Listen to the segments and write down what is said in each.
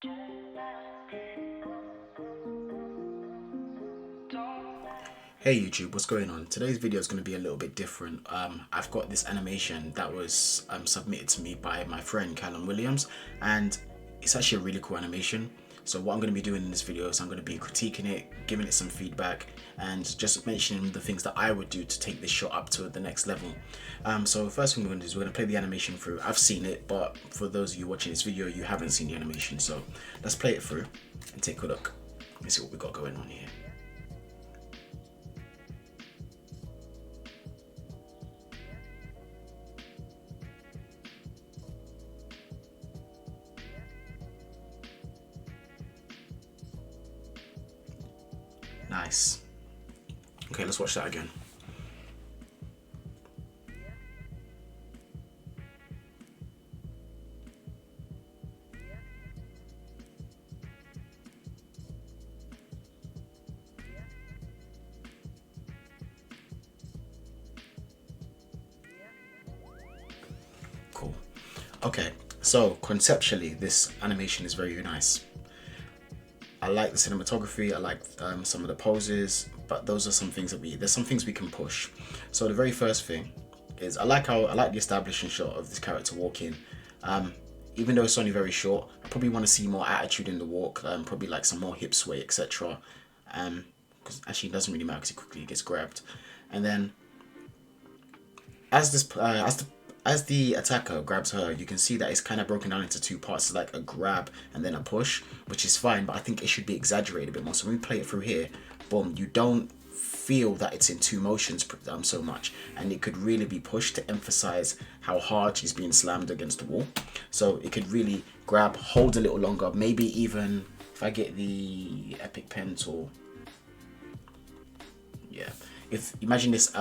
Hey YouTube, what's going on? Today's video is going to be a little bit different. I've got this animation that was submitted to me by my friend Callum Williams, and it's actually a really cool animation. So what I'm going to be doing in this video is I'm going to be critiquing it, giving it some feedback, and just mentioning the things that I would do to take this shot up to the next level. So first thing we're going to do is we're going to play the animation through. I've seen it, but for those of you watching this video, you haven't seen the animation. So let's play it through and take a look and see what we got going on here. Nice. Okay, let's watch that again. Cool. Okay, so conceptually, this animation is very nice. I like the cinematography. I like some of the poses, but those are some things that there's some things we can push. So the very first thing is I like the establishing shot of this character walking. Even though it's only very short, I probably want to see more attitude in the walk. Probably like some more hip sway, etc. Because actually it doesn't really matter because he quickly gets grabbed. And then as the attacker grabs her, you can see that it's kind of broken down into two parts. It's like a grab and then a push, which is fine, but I think it should be exaggerated a bit more. So when we play it through here, boom, you don't feel that it's in two motions so much, and it could really be pushed to emphasize how hard she's being slammed against the wall. So it could really grab, hold a little longer, maybe even if I get the epic pen tool. Yeah, if imagine this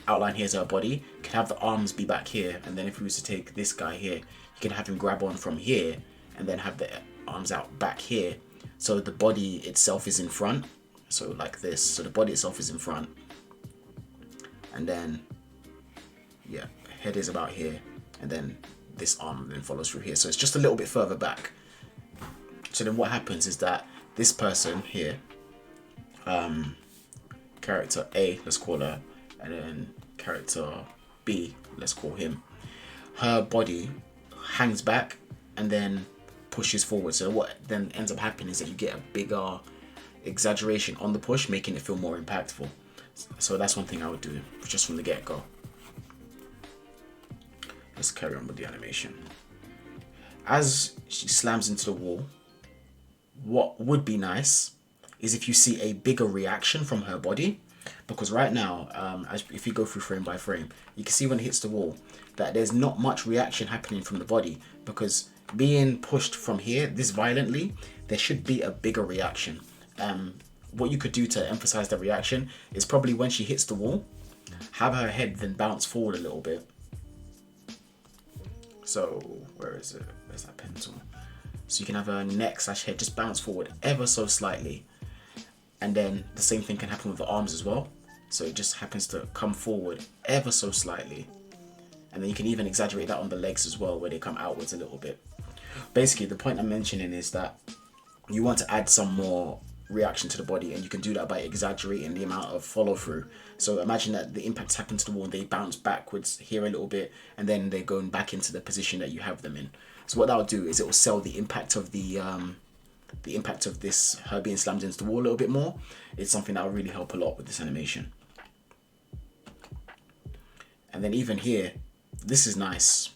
outline here is her body, you can have the arms be back here, and then if we was to take this guy here, you can have him grab on from here and then have the arms out back here, so the body itself is in front, so like this, so the body itself is in front, and then yeah, head is about here, and then this arm then follows through here, so it's just a little bit further back. So then what happens is that this person here, character A, let's call her, and then character B, let's call him, her body hangs back and then pushes forward. So what then ends up happening is that you get a bigger exaggeration on the push, making it feel more impactful. So that's one thing I would do just from the get-go. Let's carry on with the animation. As she slams into the wall, what would be nice is if you see a bigger reaction from her body, because right now, if you go through frame by frame, you can see when it hits the wall that there's not much reaction happening from the body, because being pushed from here this violently, there should be a bigger reaction. What you could do to emphasize the reaction is probably when she hits the wall, have her head then bounce forward a little bit. So where is it? Where's that pencil? So you can have her neck / head just bounce forward ever so slightly. And then the same thing can happen with the arms as well. So it just happens to come forward ever so slightly. And then you can even exaggerate that on the legs as well, where they come outwards a little bit. Basically, the point I'm mentioning is that you want to add some more reaction to the body, and you can do that by exaggerating the amount of follow through. So imagine that the impacts happen to the wall and they bounce backwards here a little bit, and then they're going back into the position that you have them in. So what that'll do is it will sell the impact of this, her being slammed into the wall a little bit more. It's something that will really help a lot with this animation. And then even here, this is nice.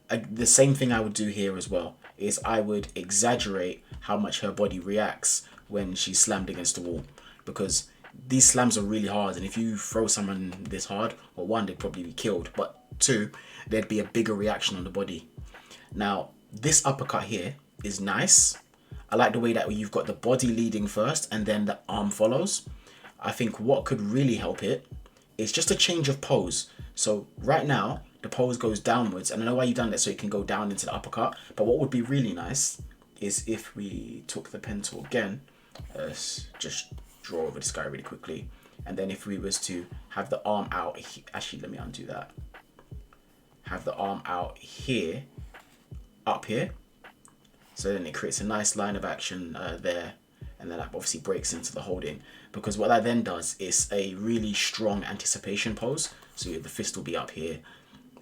The same thing I would do here as well is I would exaggerate how much her body reacts when she's slammed against the wall, because these slams are really hard, and if you throw someone this hard, well, one, they'd probably be killed, but two, there'd be a bigger reaction on the body. Now this uppercut here is nice. I like the way that you've got the body leading first and then the arm follows. I think what could really help it is just a change of pose. So right now the pose goes downwards, and I know why you've done that, so it can go down into the uppercut, but what would be really nice is if we took the pen tool again, just draw over this guy really quickly, and then if we was to have the arm out, actually let me undo that, have the arm out here, up here, So then it creates a nice line of action there, and then that obviously breaks into the holding, because what that then does is a really strong anticipation pose. So the fist will be up here,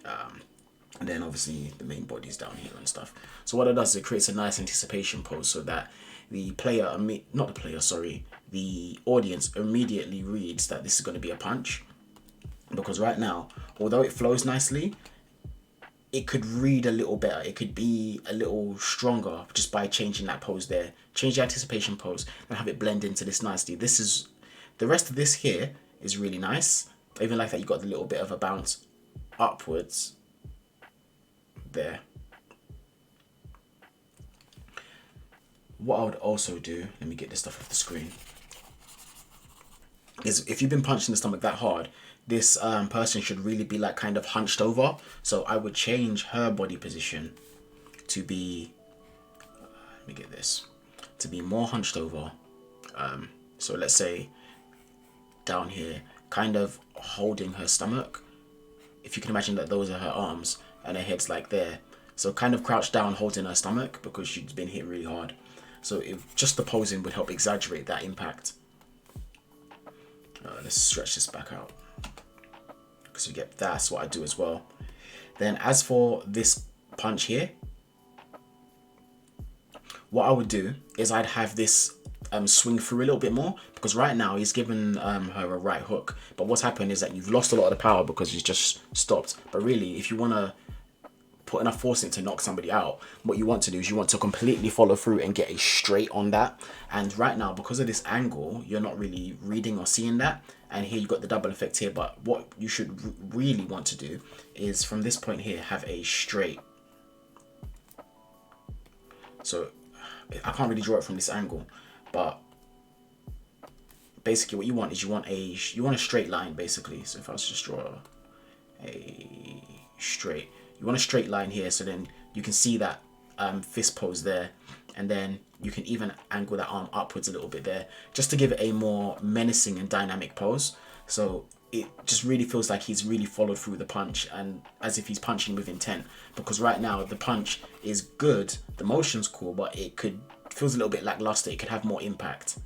and then obviously the main body's down here and stuff. So what it does is it creates a nice anticipation pose so that the player, not the player, sorry, the audience immediately reads that this is going to be a punch. Because right now, although it flows nicely, it could read a little better. It could be a little stronger just by changing that pose there. Change the anticipation pose and have it blend into this nicely. The rest of this here is really nice. I even like that you got the little bit of a bounce upwards there. What I would also do, let me get this stuff off the screen, is if you've been punched in the stomach that hard, this person should really be like kind of hunched over. So I would change her body position to be, let me get this, to be more hunched over. So let's say down here, kind of holding her stomach. If you can imagine that those are her arms and her head's like there. So kind of crouched down, holding her stomach because she's been hit really hard. So just the posing would help exaggerate that impact. Let's stretch this back out. Because we get that's what I do as well. Then as for this punch here, what I would do is I'd have this swing through a little bit more, because right now he's given her a right hook, but what's happened is that you've lost a lot of the power because he's just stopped. But really, if you want to put enough force in it to knock somebody out, what you want to do is you want to completely follow through and get a straight on that. And right now, because of this angle, you're not really reading or seeing that, and here you've got the double effect here. But what you should really want to do is from this point here have a straight. So I can't really draw it from this angle, but basically what you want is you want a straight line basically. So if I was to just draw a straight, you want a straight line here, so then you can see that fist pose there, and then you can even angle that arm upwards a little bit there, just to give it a more menacing and dynamic pose. So it just really feels like he's really followed through the punch, and as if he's punching with intent. Because right now the punch is good, the motion's cool, but feels a little bit lackluster. It could have more impact.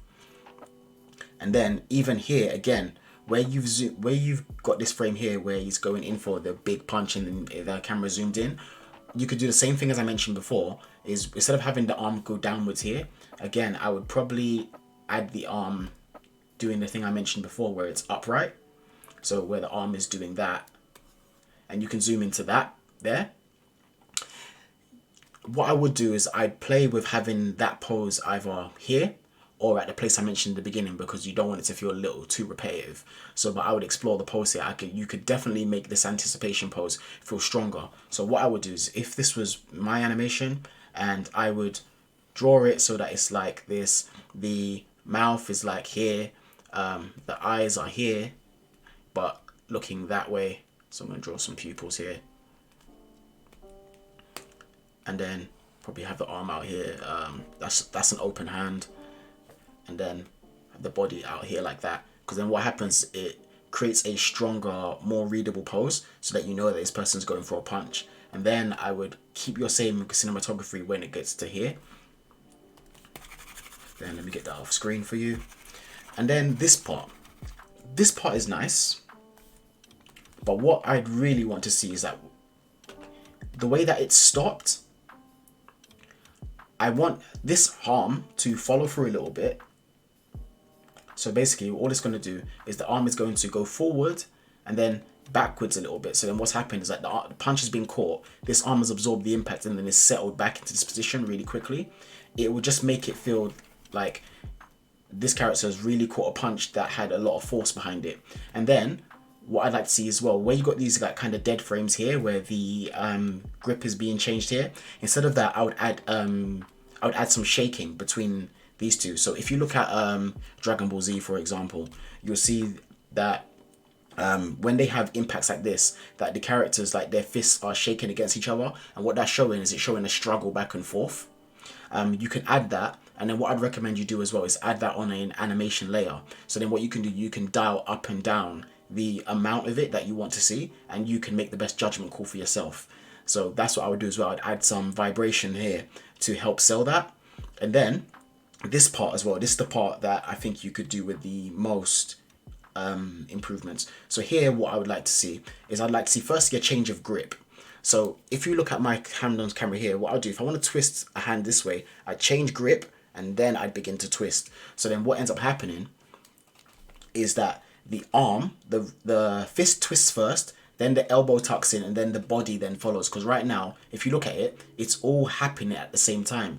And then even here again, where you've got this frame here where he's going in for the big punch and the camera zoomed in, you could do the same thing as I mentioned before, is instead of having the arm go downwards here, again, I would probably add the arm doing the thing I mentioned before where it's upright. So where the arm is doing that, and you can zoom into that there. What I would do is I'd play with having that pose either here or at the place I mentioned in the beginning, because you don't want it to feel a little too repetitive. So, but I would explore the pose here. You could definitely make this anticipation pose feel stronger. So what I would do is, if this was my animation, and I would draw it so that it's like this, the mouth is like here, the eyes are here, but looking that way. So I'm going to draw some pupils here. And then probably have the arm out here. That's an open hand. And then have the body out here like that. Because then what happens, it creates a stronger, more readable pose, so that you know that this person's going for a punch. And then I would keep your same cinematography when it gets to here. Then let me get that off screen for you. And then this part is nice. But what I'd really want to see is that the way that it stopped, I want this arm to follow through a little bit. So basically all it's going to do is the arm is going to go forward and then backwards a little bit. So then what's happened is that the punch has been caught, this arm has absorbed the impact and then is settled back into this position really quickly. It will just make it feel like this character has really caught a punch that had a lot of force behind it. And then what I'd like to see as well, where you got these like kind of dead frames here where the grip is being changed here, instead of that I would add some shaking between these two. So if you look at Dragon Ball Z, for example, you'll see that when they have impacts like this, that the characters, like their fists are shaking against each other, and what that's showing is it's showing a struggle back and forth. You can add that, and then what I'd recommend you do as well is add that on an animation layer. So then what you can do, you can dial up and down the amount of it that you want to see, and you can make the best judgment call for yourself. So that's what I would do as well. I'd add some vibration here to help sell that. And then this part as well, this is the part that I think you could do with the most improvements. So here, what I would like to see is I'd like to see firstly a change of grip. So if you look at my hand on camera here, what I'll do, if I want to twist a hand this way, I change grip and then I'd begin to twist. So then what ends up happening is that the arm, the fist twists first, then the elbow tucks in, and then the body then follows. Because right now, if you look at it, it's all happening at the same time.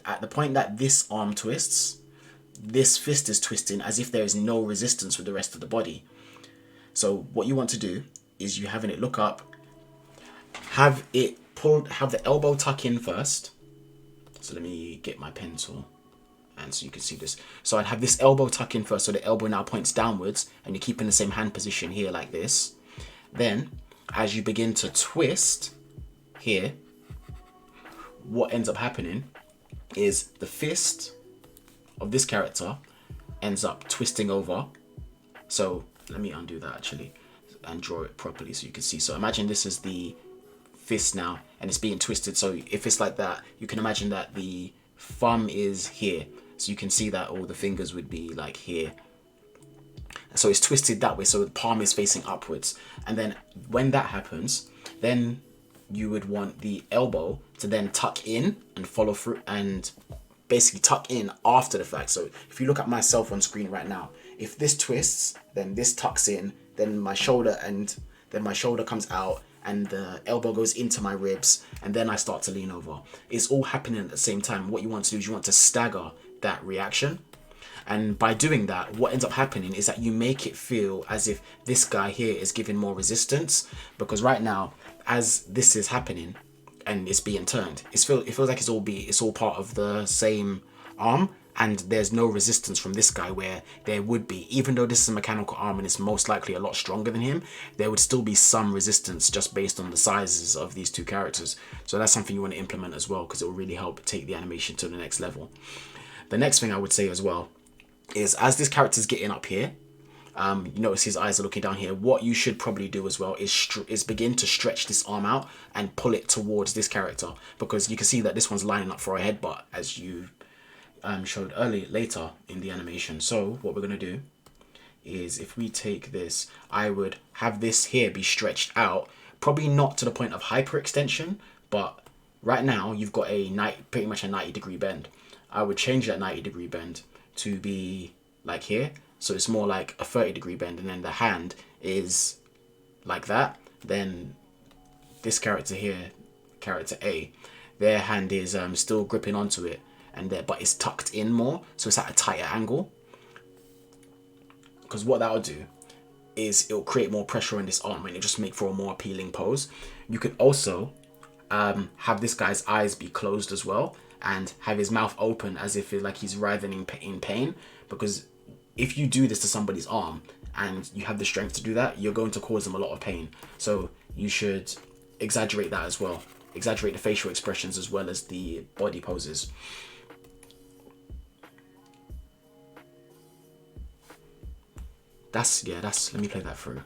At the point that this arm twists, this fist is twisting as if there is no resistance with the rest of the body. So what you want to do is you having it look up, have it pulled, have the elbow tuck in first. So let me get my pencil, and so you can see this. So I'd have this elbow tuck in first, so the elbow now points downwards, and you keep in the same hand position here like this. Then, as you begin to twist here, what ends up happening is the fist of this character ends up twisting over. So let me undo that actually and draw it properly so you can see. So imagine this is the fist now and it's being twisted. So if it's like that, you can imagine that the thumb is here. So you can see that all the fingers would be like here. So it's twisted that way, so the palm is facing upwards. And then when that happens, then you would want the elbow to then tuck in and follow through and basically tuck in after the fact. So if you look at myself on screen right now, if this twists, then this tucks in, then my shoulder comes out and the elbow goes into my ribs, and then I start to lean over. It's all happening at the same time. What you want to do is you want to stagger that reaction. And by doing that, what ends up happening is that you make it feel as if this guy here is giving more resistance, because right now, as this is happening and it's being turned, it feels like it's all part of the same arm, and there's no resistance from this guy where there would be. Even though this is a mechanical arm and it's most likely a lot stronger than him, there would still be some resistance just based on the sizes of these two characters. So that's something you want to implement as well, because it will really help take the animation to the next level. The next thing I would say as well is, as this character's getting up here, you notice his eyes are looking down here. What you should probably do as well is begin to stretch this arm out and pull it towards this character, because you can see that this one's lining up for a headbutt, as you showed later in the animation. So what we're going to do is, if we take this, I would have this here be stretched out, probably not to the point of hyperextension, but right now you've got pretty much a 90-degree bend. I would change that 90-degree bend to be like here, so it's more like a 30-degree bend, and then the hand is like that. Then this character here, character A, their hand is still gripping onto it, but it's tucked in more, so it's at a tighter angle. Because what that'll do is it'll create more pressure on this arm and it'll just make for a more appealing pose. You could also have this guy's eyes be closed as well, and have his mouth open as if like he's writhing in pain, because if you do this to somebody's arm and you have the strength to do that, you're going to cause them a lot of pain. So you should exaggerate that as well. Exaggerate the facial expressions as well as the body poses. Let me play that through.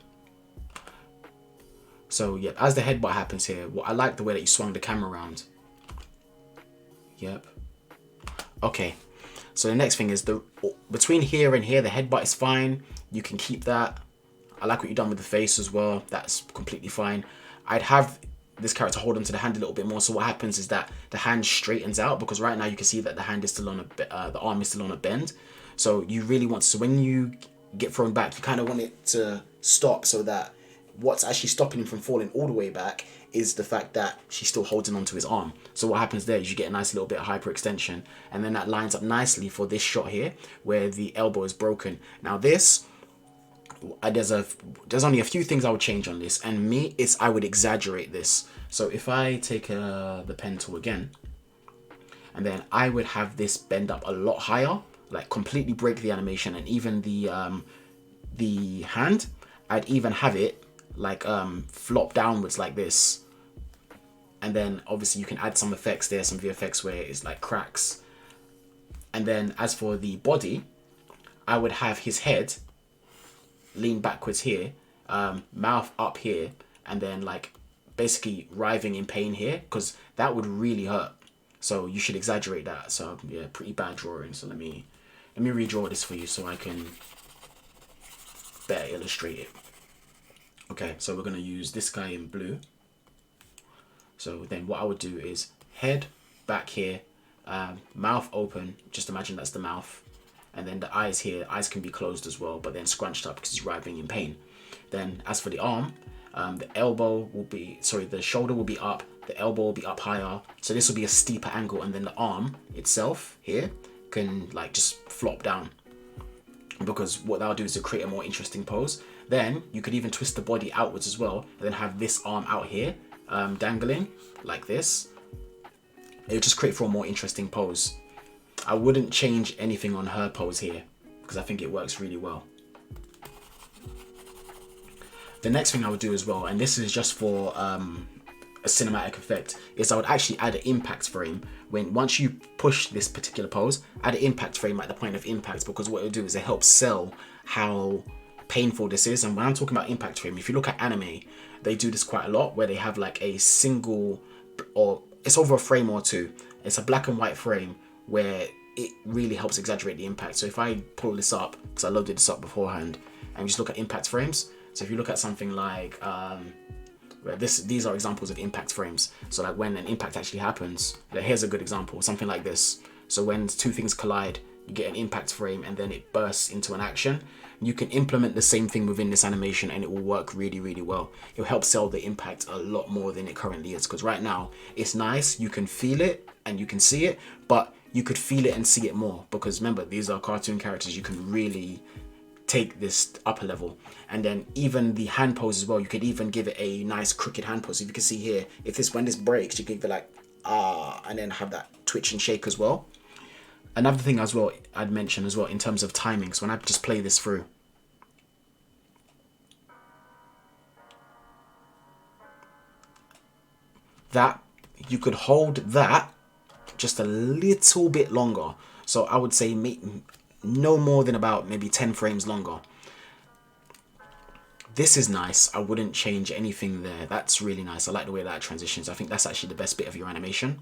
So yeah, as the headbutt happens here, I like the way that you swung the camera around. Yep. Okay. So the next thing is between here and here, the headbutt is fine. You can keep that. I like what you've done with the face as well. That's completely fine. I'd have this character hold onto the hand a little bit more. So what happens is that the hand straightens out, because right now you can see that the hand is still on the arm is still on a bend. So you really want to, so when you get thrown back, you kind of want it to stop, so that what's actually stopping him from falling all the way back is the fact that she's still holding onto his arm. So what happens there is you get a nice little bit of hyperextension, and then that lines up nicely for this shot here where the elbow is broken. Now this, there's only a few things I would change on this, and I would exaggerate this. So if I take the pen tool again, and then I would have this bend up a lot higher, like completely break the animation, and even the hand, I'd even have it like flop downwards like this. And then obviously you can add some effects there, some VFX where it's like cracks. And then as for the body, I would have his head lean backwards here, mouth up here, and then like basically writhing in pain here, because that would really hurt. So you should exaggerate that. So yeah, pretty bad drawing. So let me redraw this for you so I can better illustrate it. Okay, so we're going to use this guy in blue. So then what I would do is head back here, mouth open, just imagine that's the mouth. And then the eyes here, eyes can be closed as well, but then scrunched up because he's writhing in pain. Then as for the arm, the elbow will be, sorry, the shoulder will be up, the elbow will be up higher. So this will be a steeper angle, and then the arm itself here can like just flop down, because what that'll do is to create a more interesting pose. Then you could even twist the body outwards as well, and then have this arm out here, dangling like this. It'll just create for a more interesting pose. I wouldn't change anything on her pose here because I think it works really well. The next thing I would do as well, and this is just for a cinematic effect, is I would actually add an impact frame. Once you push this particular pose, add an impact frame at the point of impact, because what it'll do is it helps sell how painful this is. And when I'm talking about impact frame, if you look at anime, they do this quite a lot, where they have like a single, or it's over a frame or two, it's a black and white frame where it really helps exaggerate the impact. So if I pull this up, because I loaded this up beforehand, and just look at impact frames. So if you look at something like these are examples of impact frames. So like when an impact actually happens, here's a good example, something like this. So when two things collide, you get an impact frame and then it bursts into an action. You can implement the same thing within this animation and it will work really, really well. It'll help sell the impact a lot more than it currently is, because right now it's nice, you can feel it and you can see it, but you could feel it and see it more, because remember, these are cartoon characters. You can really take this up a level. And then even the hand pose as well, you could even give it a nice crooked hand pose. If you can see here, when this breaks, you can give it like and then have that twitch and shake as well. Another thing as well I'd mention as well in terms of timing, so when I just play this through, that you could hold that just a little bit longer. So I would say no more than about maybe 10 frames longer. This is nice. I wouldn't change anything there. That's really nice. I like the way that transitions. I think that's actually the best bit of your animation.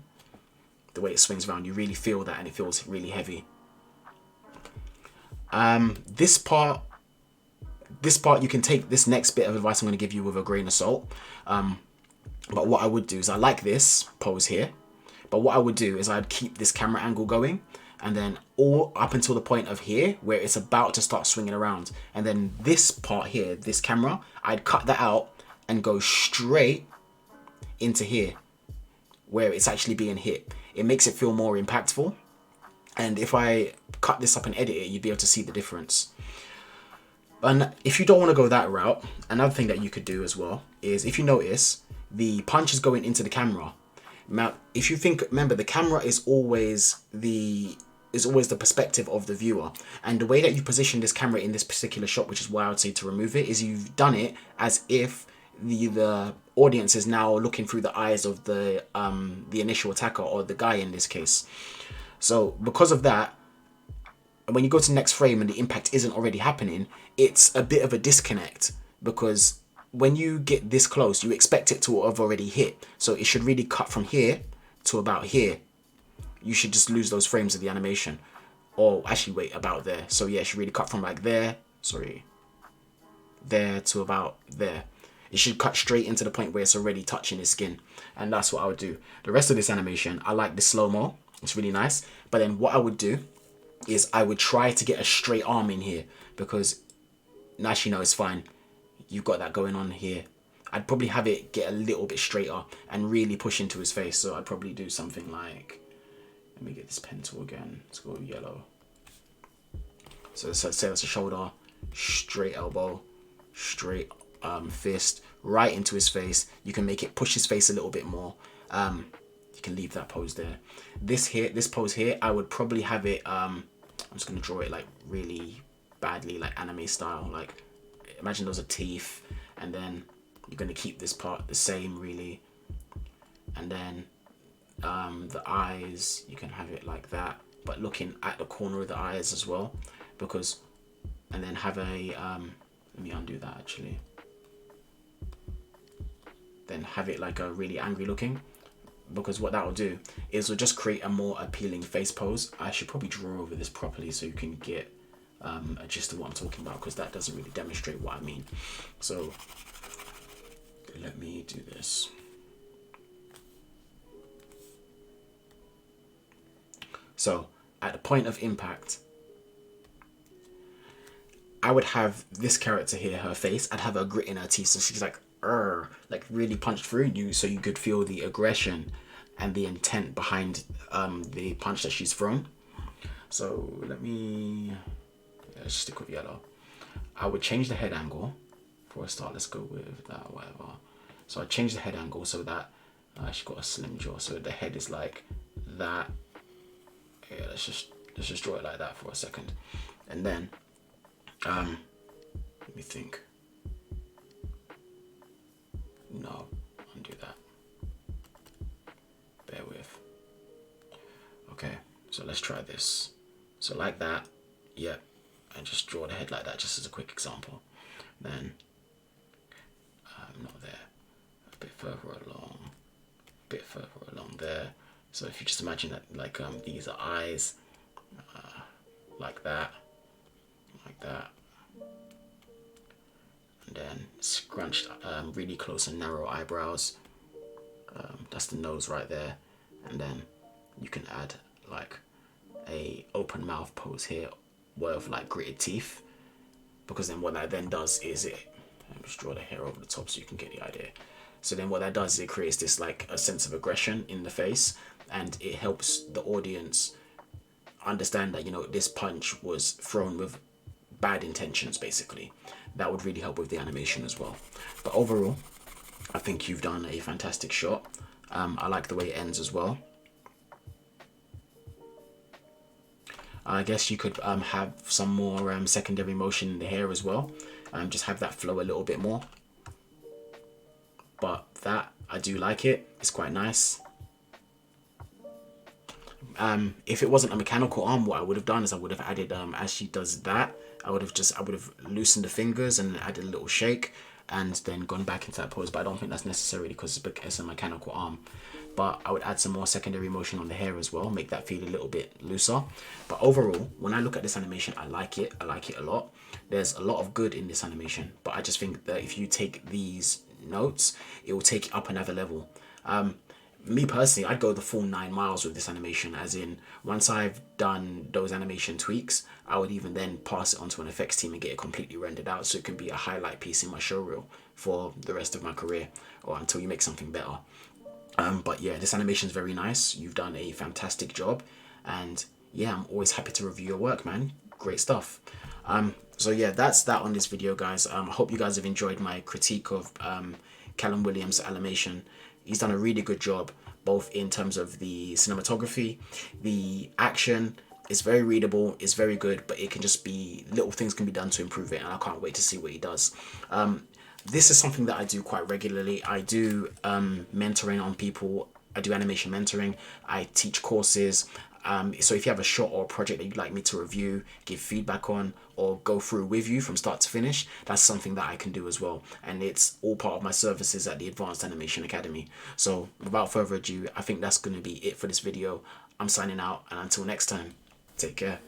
The way it swings around, you really feel that, and it feels really heavy. This part, you can take this next bit of advice I'm going to give you with a grain of salt. But what I would do is, I like this pose here, but what I would do is I'd keep this camera angle going, and then all up until the point of here where it's about to start swinging around. And then this part here, this camera, I'd cut that out and go straight into here where it's actually being hit. It makes it feel more impactful. And if I cut this up and edit it, you'd be able to see the difference. And if you don't want to go that route, another thing that you could do as well is, if you notice, the punch is going into the camera. Now, if you think, remember, the camera is always the perspective of the viewer, and the way that you position this camera in this particular shot, which is why I would say to remove it, is you've done it as if the audience is now looking through the eyes of the initial attacker, or the guy in this case. So because of that, when you go to the next frame and the impact isn't already happening, it's a bit of a disconnect, because when you get this close, you expect it to have already hit. So it should really cut from here to about here. You should just lose those frames of the animation. Or actually, wait, about there. So yeah, it should really cut from like there, there to about there. It should cut straight into the point where it's already touching his skin. And that's what I would do. The rest of this animation, I like the slow-mo. It's really nice. But then what I would do is I would try to get a straight arm in here, because actually, no, it's fine. You've got that going on here. I'd probably have it get a little bit straighter and really push into his face. So I'd probably do something like, let me get this pen tool again. Let's go yellow. So say that's a shoulder, straight elbow, straight fist, right into his face. You can make it push his face a little bit more. You can leave that pose there. This pose here, I would probably have it, I'm just going to draw it like really badly, like anime style. Like, imagine those are teeth, and then you're going to keep this part the same really. And then the eyes, you can have it like that, but looking at the corner of the eyes as well, because, and then have a, let me undo that actually. then have it like a really angry looking, because what that will do is it'll just create a more appealing face pose. I should probably draw over this properly so you can get a gist of what I'm talking about, because that doesn't really demonstrate what I mean. So let me do this. So at the point of impact, I would have this character here, her face, I'd have her grit in her teeth, so she's like really punched through you, so you could feel the aggression and the intent behind the punch that she's thrown. So let's stick with yellow. I would change the head angle for a start. Let's go with that, whatever. So I change the head angle so that she's got a slim jaw, so the head is like that. Yeah, let's just draw it like that for a second, and then let me think. No, undo that. Bear with. Okay, so let's try this. So like that, yeah, and just draw the head like that, just as a quick example. Then not there, a bit further along there. So if you just imagine that, like these are eyes, like that, and then scrunched, really close and narrow eyebrows. That's the nose right there, and then you can add like a open mouth pose here with like gritted teeth, because then what that then does is just draw the hair over the top so you can get the idea. So then what that does is it creates this like a sense of aggression in the face, and it helps the audience understand that, you know, this punch was thrown with bad intentions, basically. That would really help with the animation as well. But overall, I think you've done a fantastic shot. I like the way it ends as well. I guess you could have some more secondary motion in the hair as well. Just have that flow a little bit more. But that, I do like it. It's quite nice. If it wasn't a mechanical arm, what I would have done is I would have added, as she does that, I would have loosened the fingers and added a little shake and then gone back into that pose. But I don't think that's necessary because it's a mechanical arm. But I would add some more secondary motion on the hair as well, make that feel a little bit looser. But overall, when I look at this animation, I like it. I like it a lot. There's a lot of good in this animation, but I just think that if you take these notes, it will take it up another level. Me personally, I'd go the full 9 miles with this animation, as in once I've done those animation tweaks, I would even then pass it onto an effects team and get it completely rendered out so it can be a highlight piece in my showreel for the rest of my career, or until you make something better. But yeah, this animation is very nice. You've done a fantastic job, and yeah, I'm always happy to review your work, man. Great stuff. So yeah, that's that on this video, guys. I hope you guys have enjoyed my critique of Callum Williams' animation. He's done a really good job, both in terms of the cinematography, the action. It's very readable, it's very good, but it can just be, little things can be done to improve it, and I can't wait to see what he does. This is something that I do quite regularly. I do mentoring on people. I do animation mentoring. I teach courses. So if you have a shot or a project that you'd like me to review, give feedback on, or go through with you from start to finish, that's something that I can do as well. And it's all part of my services at the Advanced Animation Academy. So without further ado, I think that's going to be it for this video. I'm signing out, and until next time, take care.